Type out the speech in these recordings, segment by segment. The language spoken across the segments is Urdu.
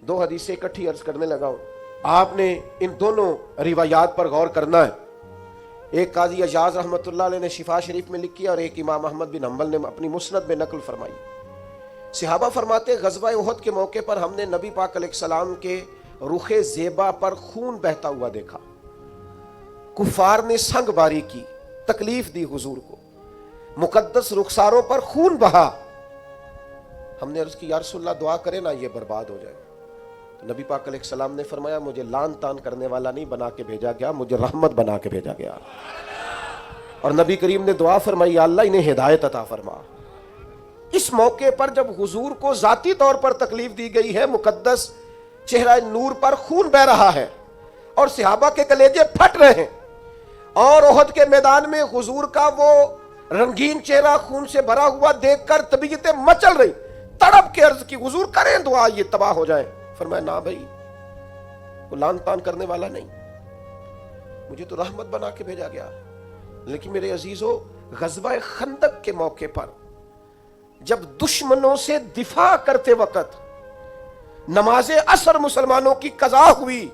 دو حدیثیں اکٹھی عرض کرنے لگا ہوں، آپ نے ان دونوں روایات پر غور کرنا ہے۔ ایک قاضی اجاز رحمۃ اللہ علیہ نے شفا شریف میں لکھی اور ایک امام احمد بن حنبل نے اپنی مسند میں نقل فرمائی۔ صحابہ فرماتے غزوہ احد کے موقع پر ہم نے نبی پاک علیہ السلام کے رخ زیبا پر خون بہتا ہوا دیکھا، کفار نے سنگ باری کی، تکلیف دی حضور کو، مقدس رخساروں پر خون بہا۔ ہم نے عرض کی یا رسول اللہ دعا کرے نا یہ برباد ہو جائے۔ تو نبی پاک علیہ السلام نے فرمایا مجھے لان تان کرنے والا نہیں بنا کے بھیجا گیا، مجھے رحمت بنا کے بھیجا گیا۔ اور نبی کریم نے دعا فرمائی یا اللہ انہیں ہدایت عطا فرما۔ اس موقع پر جب حضور کو ذاتی طور پر تکلیف دی گئی ہے، مقدس چہرہ نور پر خون بہ رہا ہے اور صحابہ کے کلیجے پھٹ رہے ہیں، اور احد کے میدان میں حضور کا وہ رنگین چہرہ خون سے بھرا ہوا دیکھ کر طبیعتیں مچل رہی، تڑپ کے عرض کی حضور کریں دعا یہ تباہ ہو جائے۔ فرمایا نہ بھائی، وہ لان تان کرنے والا نہیں، مجھے تو رحمت بنا کے بھیجا گیا۔ لیکن میرے عزیزو، غزوہ خندق کے موقع پر جب دشمنوں سے دفاع کرتے وقت نماز عصر مسلمانوں کی قضا ہوئی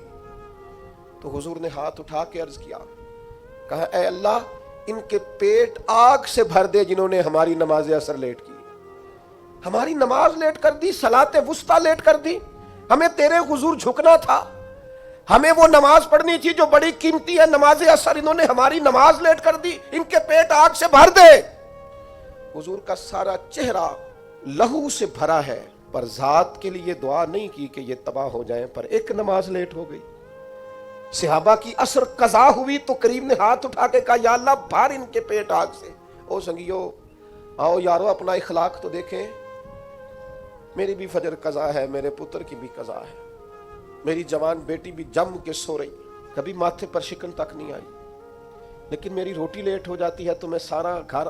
تو حضور نے ہاتھ اٹھا کے عرض کیا، کہا اے اللہ ان کے پیٹ آگ سے بھر دے جنہوں نے ہماری نماز عصر لیٹ کی، ہماری نماز لیٹ کر دی، صلاۃ وسطیٰ لیٹ کر دی۔ ہمیں تیرے حضور جھکنا تھا، ہمیں وہ نماز پڑھنی تھی جو بڑی قیمتی ہے، نماز عصر، انہوں نے ہماری نماز لیٹ کر دی، ان کے پیٹ آگ سے بھر دے۔ حضور کا سارا چہرہ لہو سے بھرا ہے، پر ذات کے لیے دعا نہیں کی کہ یہ تباہ ہو جائیں، پر ایک نماز لیٹ ہو گئی۔ صحابہ کی عصر قضا ہوئی تو کریم نے ہاتھ اٹھا کے کہا یا اللہ بھر ان کے پیٹ آگ سے۔ او سنگیو، آؤ یارو اپنا اخلاق تو دیکھیں، میری بھی فجر قضا ہے، میرے پتر کی بھی قضا ہے، میری جوان بیٹی بھی جم کے سو رہی، کبھی ماتھے پر شکن تک نہیں آئی، لیکن میری روٹی لیٹ ہو جاتی ہے تو میں سارا گھر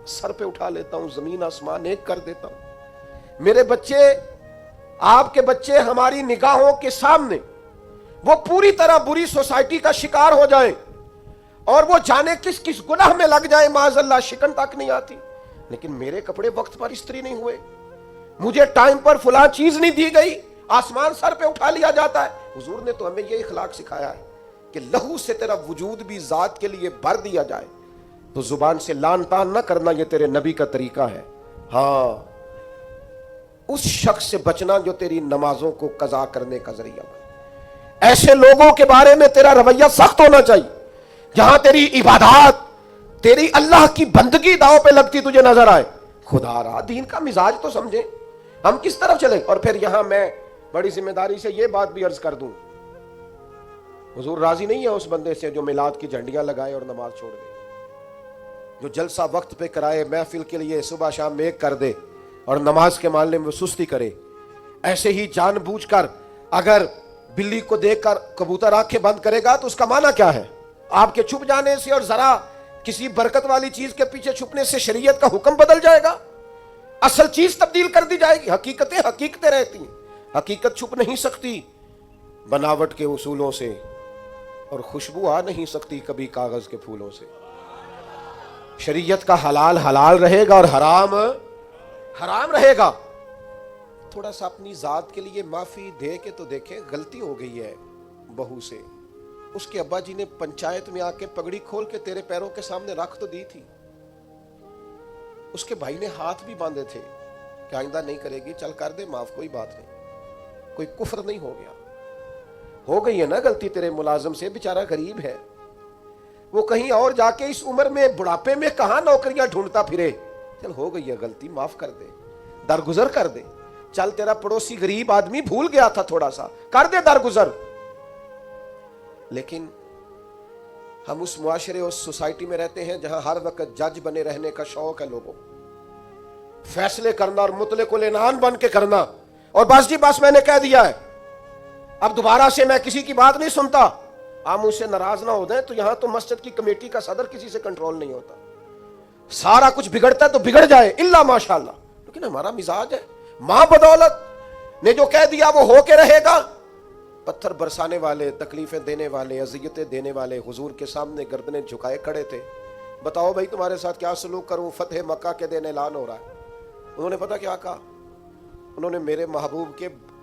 سر پہ اٹھا لیتا ہوں، زمین آسمان ایک کر دیتا ہوں۔ میرے بچے، آپ کے بچے ہماری نگاہوں کے سامنے وہ پوری طرح بری سوسائٹی کا شکار ہو جائیں اور وہ جانے کس کس گناہ میں لگ جائیں، معاذ اللہ شکن تک نہیں آتی، لیکن میرے کپڑے وقت پر استری نہیں ہوئے، مجھے ٹائم پر فلاں چیز نہیں دی گئی، آسمان سر پہ اٹھا لیا جاتا ہے۔ حضور نے تو ہمیں یہ اخلاق سکھایا ہے کہ لہو سے تیرا وجود بھی ذات کے لیے بھر دیا جائے، تو زبان سے لان تان نہ کرنا، یہ تیرے نبی کا طریقہ ہے۔ ہاں، اس شخص سے بچنا جو تیری نمازوں کو قضا کرنے کا ذریعہ بنے۔ ایسے لوگوں کے بارے میں تیرا رویہ سخت ہونا چاہیے، جہاں تیری عبادات، تیری اللہ کی بندگی داؤ پہ لگتی تجھے نظر آئے۔ خدا را دین کا مزاج تو سمجھیں، ہم کس طرف چلیں۔ اور پھر یہاں میں بڑی ذمہ داری سے یہ بات بھی عرض کر دوں، حضور راضی نہیں ہے اس بندے سے جو میلاد کی جھنڈیاں لگائے اور نماز چھوڑ دے، جو جلسہ وقت پہ کرائے، محفل کے لیے صبح شام ایک کر دے اور نماز کے معاملے میں سستی کرے۔ ایسے ہی جان بوجھ کر اگر بلی کو دیکھ کر کبوتر آنکھیں بند کرے گا تو اس کا معنی کیا ہے؟ آپ کے چھپ جانے سے اور ذرا کسی برکت والی چیز کے پیچھے چھپنے سے شریعت کا حکم بدل جائے گا، اصل چیز تبدیل کر دی جائے گی۔ حقیقتیں حقیقتیں رہتی ہیں، حقیقت چھپ نہیں سکتی بناوٹ کے اصولوں سے، اور خوشبو آ نہیں سکتی کبھی کاغذ کے پھولوں سے۔ شریعت کا حلال حلال رہے گا اور حرام حرام رہے گا۔ تھوڑا سا اپنی ذات کے لیے معافی دے کے تو دیکھیں، غلطی ہو گئی ہے بہو سے، اس کے ابا جی نے پنچایت میں آ کے پگڑی کھول کے تیرے پیروں کے سامنے رکھ تو دی تھی، اس کے بھائی نے ہاتھ بھی باندھے تھے کہ آئندہ نہیں کرے گی، چل کر دے معاف، کوئی بات نہیں، کوئی کفر نہیں ہو گیا۔ ہو گئی ہے نا غلطی تیرے ملازم سے، بیچارہ غریب ہے، وہ کہیں اور جا کے اس عمر میں بڑھاپے میں کہاں نوکریاں ڈھونڈتا پھرے، چل ہو گئی ہے غلطی، معاف کر دے، درگزر کر دے۔ چل تیرا پڑوسی غریب آدمی بھول گیا تھا، تھوڑا سا کر دے درگزر۔ لیکن ہم اس معاشرے، اس سوسائٹی میں رہتے ہیں جہاں ہر وقت جج بنے رہنے کا شوق ہے لوگوں، فیصلے کرنا اور مطلق العنان بن کے کرنا، اور بس جی بس میں نے کہہ دیا ہے، اب دوبارہ سے میں کسی کی بات نہیں سنتا۔ آپ مجھ سے ناراض نہ ہو جائیں تو یہاں تو مسجد کی کمیٹی کا صدر کسی سے کنٹرول نہیں ہوتا، سارا کچھ بگڑتا ہے تو بگڑ جائے الا ماشاءاللہ، لیکن ہمارا مزاج ہے ماں بدولت نے جو کہہ دیا وہ ہو کے رہے گا۔ پتھر برسانے والے، تکلیفیں دینے والے، اذیتیں دینے والے حضور کے سامنے گردنیں جھکائے کھڑے تھے، بتاؤ بھائی تمہارے ساتھ کیا سلوک کروں؟ فتح مکہ کے دن اعلان ہو رہا ہے، انہوں نے پتہ کیا کہا؟ انہوں نے میرے محبوب کے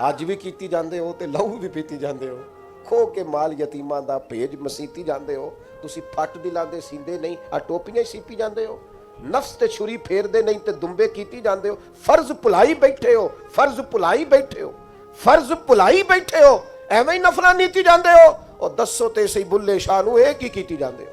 ਅੱਜ ਵੀ ਕੀਤੀ ਜਾਂਦੇ ਹੋ ਤੇ ਲਹੂ ਵੀ ਪੀਤੀ ਜਾਂਦੇ ਹੋ, ਖੋ ਕੇ ਮਾਲ ਯਤੀਮਾਂ ਦਾ ਭੇਜ ਮਸੀਤੀ ਜਾਂਦੇ ਹੋ। ਤੁਸੀਂ ਫੱਟ ਦਿਲਾਂਦੇ ਸੀਂਦੇ ਨਹੀਂ, ਆ ਟੋਪੀਆਂ ਹੀ ਸੀਪੀ ਜਾਂਦੇ ਹੋ। ਨਫਸ ਤੇ ਛੁਰੀ ਫੇਰਦੇ ਨਹੀਂ ਤੇ ਦੁੰਬੇ ਕੀਤੀ ਜਾਂਦੇ ਹੋ। ਫਰਜ਼ ਭੁਲਾਈ ਬੈਠੇ ਹੋ, ਫਰਜ਼ ਭੁਲਾਈ ਬੈਠੇ ਹੋ, ਫਰਜ਼ ਭੁਲਾਈ ਬੈਠੇ ਹੋ। ਐਵੇਂ ਹੀ ਨਫਲਾਂ ਨੀਤੀ ਜਾਂਦੇ ਹੋ। ਉਹ ਦੱਸੋ ਤੇ ਸਹੀ ਬੁੱਲੇ ਸ਼ਾਹ ਨੂੰ ਇਹ ਕੀ ਕੀਤੀ ਜਾਂਦੇ ਹੋ।